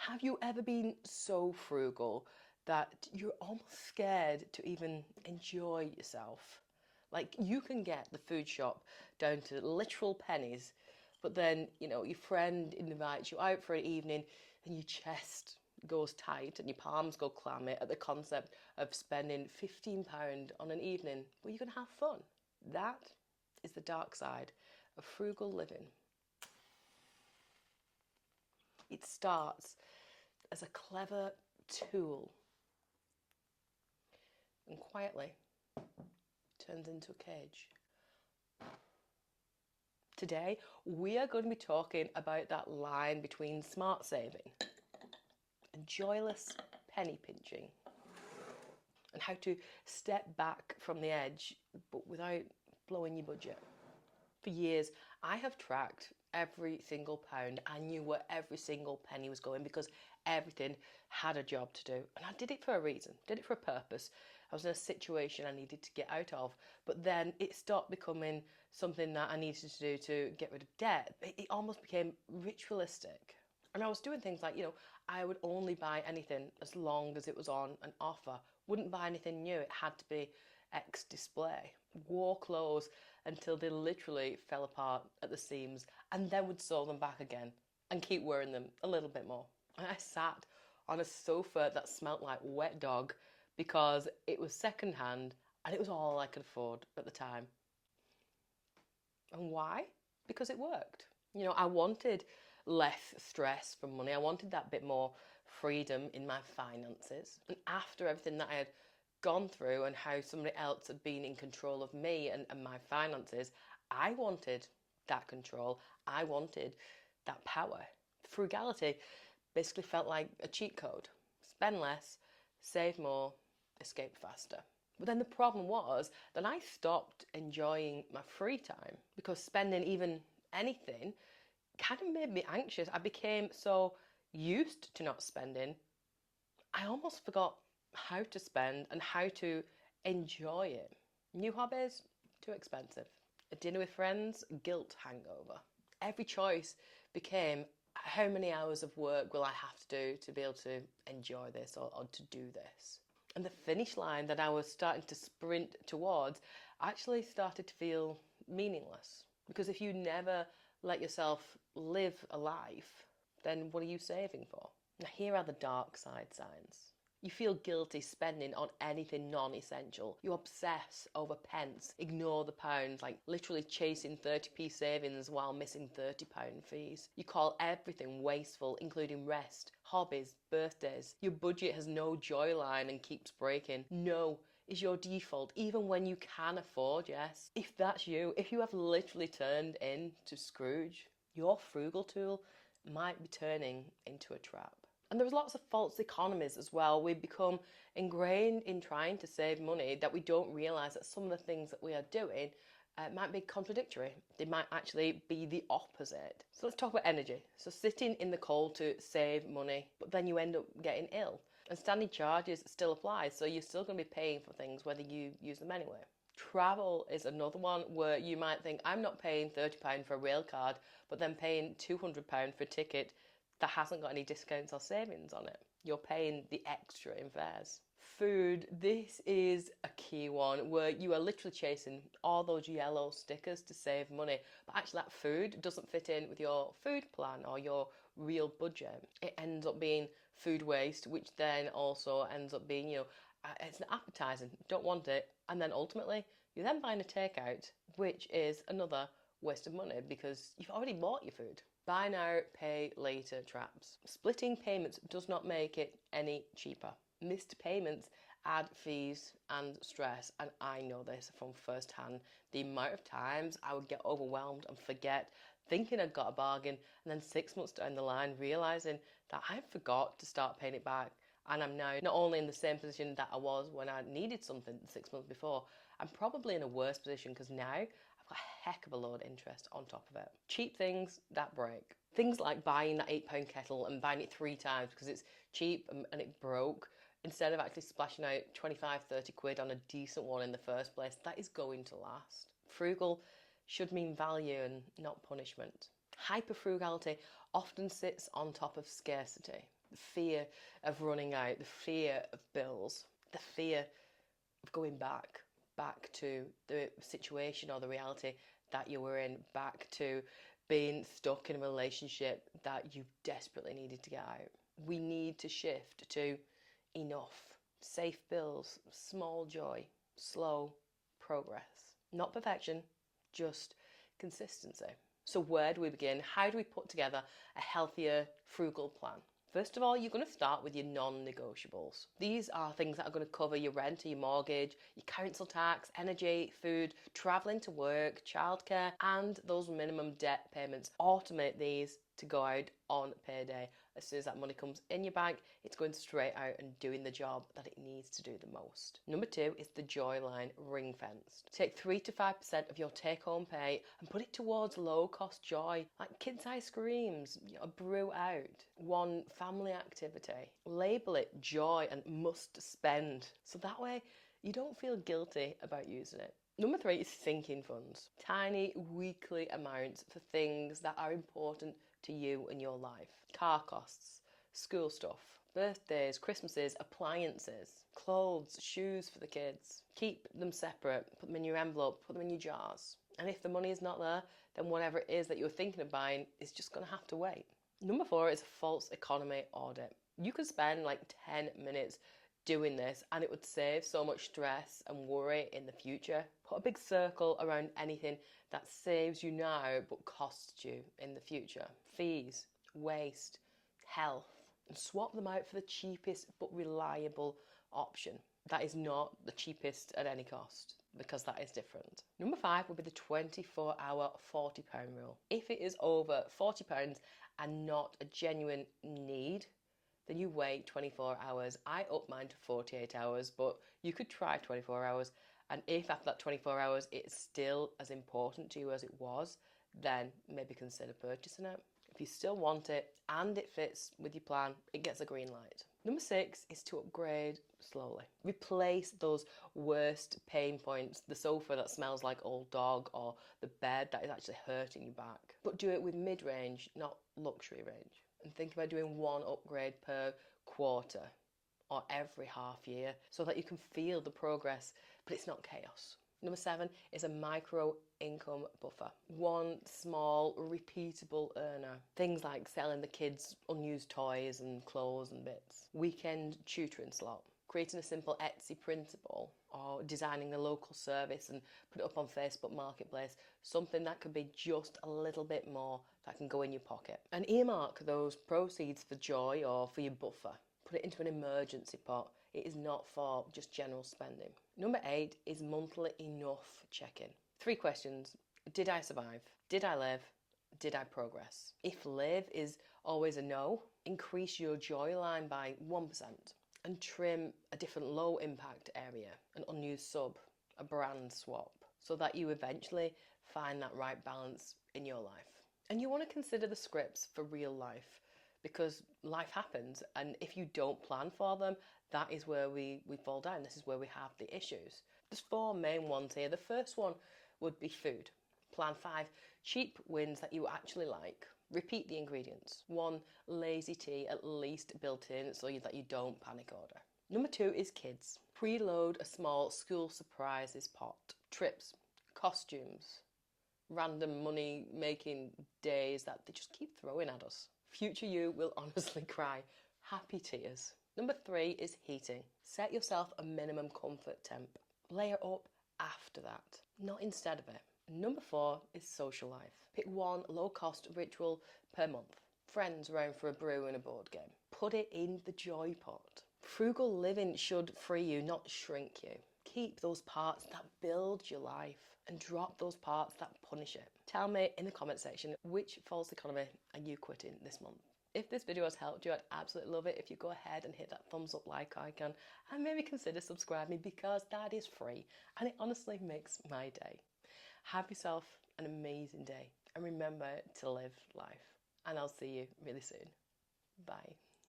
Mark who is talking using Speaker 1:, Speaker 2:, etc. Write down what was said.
Speaker 1: Have you ever been so frugal that you're almost scared to even enjoy yourself? Like, you can get the food shop down to literal pennies, but then, your friend invites you out for an evening and your chest goes tight and your palms go clammy at the concept of spending £15 on an evening where you're going to have fun. That is the dark side of frugal living. It starts as a clever tool and quietly turns into a cage. Today, we are going to be talking about that line between smart saving and joyless penny pinching, and how to step back from the edge but without blowing your budget. For years, I have tracked every single pound. I knew where every single penny was going because everything had a job to do. And I did it for a reason, did it for a purpose. I was in a situation I needed to get out of, but then it stopped becoming something that I needed to do to get rid of debt. It almost became ritualistic. And I was doing things like, I would only buy anything as long as it was on an offer. Wouldn't buy anything new. It had to be X display. Wore clothes until they literally fell apart at the seams, and then would sew them back again and keep wearing them a little bit more. And I sat on a sofa that smelt like wet dog because it was secondhand and it was all I could afford at the time. And why? Because it worked. I wanted less stress from money. I wanted that bit more freedom in my finances. And after everything that I had gone through and how somebody else had been in control of me and my finances, I wanted that control. I wanted that power. Frugality basically felt like a cheat code. Spend less, save more, escape faster. But then the problem was that I stopped enjoying my free time because spending even anything kind of made me anxious. I became so used to not spending, I almost forgot how to spend and how to enjoy it. New hobbies, too expensive. A dinner with friends, guilt hangover. Every choice became, how many hours of work will I have to do to be able to enjoy this or to do this? And the finish line that I was starting to sprint towards actually started to feel meaningless. Because if you never let yourself live a life, then what are you saving for? Now, here are the dark side signs. You feel guilty spending on anything non-essential. You obsess over pence, ignore the pounds, like literally chasing 30p savings while missing £30 fees. You call everything wasteful, including rest, hobbies, birthdays. Your budget has no joy line and keeps breaking. No is your default, even when you can afford yes. If that's you, if you have literally turned into Scrooge, your frugal tool might be turning into a trap. And there's lots of false economies as well. We become ingrained in trying to save money that we don't realise that some of the things that we are doing might be contradictory. They might actually be the opposite. So let's talk about energy. So sitting in the cold to save money, but then you end up getting ill. And standing charges still apply, so you're still going to be paying for things whether you use them anyway. Travel is another one where you might think, I'm not paying £30 for a railcard, but then paying £200 for a ticket that hasn't got any discounts or savings on it. You're paying the extra in fares. Food, this is a key one where you are literally chasing all those yellow stickers to save money, but actually that food doesn't fit in with your food plan or your real budget. It ends up being food waste, which then also ends up being, it's appetizing, don't want it, and then ultimately you're then buying a takeout, which is another waste of money because you've already bought your food. Buy now, pay later traps. Splitting payments does not make it any cheaper. Missed payments add fees and stress, and I know this from first hand. The amount of times I would get overwhelmed and forget, thinking I'd got a bargain, and then 6 months down the line realising that I forgot to start paying it back, and I'm now not only in the same position that I was when I needed something 6 months before, I'm probably in a worse position because now I've got a heck of a load of interest on top of it. Cheap things that break. Things like buying that £8 kettle and buying it 3 times because it's cheap and it broke, instead of actually splashing out 25-30 quid on a decent one in the first place, that is going to last. Frugal should mean value and not punishment. Hyperfrugality often sits on top of scarcity. The fear of running out, the fear of bills, the fear of going back to the situation or the reality that you were in, back to being stuck in a relationship that you desperately needed to get out. We need to shift to enough. Safe bills, small joy, slow progress. Not perfection, just consistency. So where do we begin? How do we put together a healthier, frugal plan? First of all, you're going to start with your non-negotiables. These are things that are going to cover your rent or your mortgage, your council tax, energy, food, travelling to work, childcare, and those minimum debt payments. Automate these to go out on payday. As soon as that money comes in your bank, it's going straight out and doing the job that it needs to do the most. Number 2 is the joy line, ring fenced. Take 3 to 5% of your take-home pay and put it towards low-cost joy, like kids' ice creams, a brew out, one family activity. Label it joy and must spend, so that way you don't feel guilty about using it. Number 3 is sinking funds. Tiny weekly amounts for things that are important to you and your life. Car costs, school stuff, birthdays, Christmases, appliances, clothes, shoes for the kids. Keep them separate, put them in your envelope, put them in your jars. And if the money is not there, then whatever it is that you're thinking of buying is just going to have to wait. Number 4 is a false economy audit. You could spend like 10 minutes doing this and it would save so much stress and worry in the future. Put a big circle around anything that saves you now but costs you in the future. Fees, waste, health, and swap them out for the cheapest but reliable option. That is not the cheapest at any cost, because that is different. Number 5 would be the 24-hour £40 rule. If it is over £40 and not a genuine need, then you wait 24 hours. I up mine to 48 hours, but you could try 24 hours. And if after that 24 hours it's still as important to you as it was, then maybe consider purchasing it. If you still want it and it fits with your plan, it gets a green light. Number 6 is to upgrade slowly. Replace those worst pain points, the sofa that smells like old dog or the bed that is actually hurting your back. But do it with mid-range, not luxury range. And think about doing one upgrade per quarter or every half year so that you can feel the progress, but it's not chaos. Number 7 is a micro income buffer. One small, repeatable earner. Things like selling the kids' unused toys and clothes and bits. Weekend tutoring slot. Creating a simple Etsy printable or designing a local service and put it up on Facebook Marketplace. Something that could be just a little bit more that can go in your pocket. And earmark those proceeds for joy or for your buffer. Put it into an emergency pot. It is not for just general spending. Number 8 is monthly enough check-in. 3 questions. Did I survive? Did I live? Did I progress? If live is always a no, increase your joy line by 1% and trim a different low impact area, an unused sub, a brand swap, so that you eventually find that right balance in your life. And you want to consider the scripts for real life, because life happens, and if you don't plan for them, that is where we fall down. This is where we have the issues. There's 4 main ones here. The first one would be food. Plan 5, cheap wins that you actually like. Repeat the ingredients. 1 lazy tea at least built in so that you don't panic order. Number 2 is kids. Preload a small school surprises pot. Trips, costumes, random money making days that they just keep throwing at us. Future you will honestly cry. Happy tears. Number 3 is heating. Set yourself a minimum comfort temp. Layer up after that, not instead of it. Number 4 is social life. Pick one low-cost ritual per month. Friends around for a brew and a board game. Put it in the joy pot. Frugal living should free you, not shrink you. Keep those parts that build your life and drop those parts that punish it. Tell me in the comment section which false economy are you quitting this month. If this video has helped you, I'd absolutely love it if you go ahead and hit that thumbs up like icon and maybe consider subscribing, because that is free and it honestly makes my day. Have yourself an amazing day and remember to live life. And I'll see you really soon. Bye.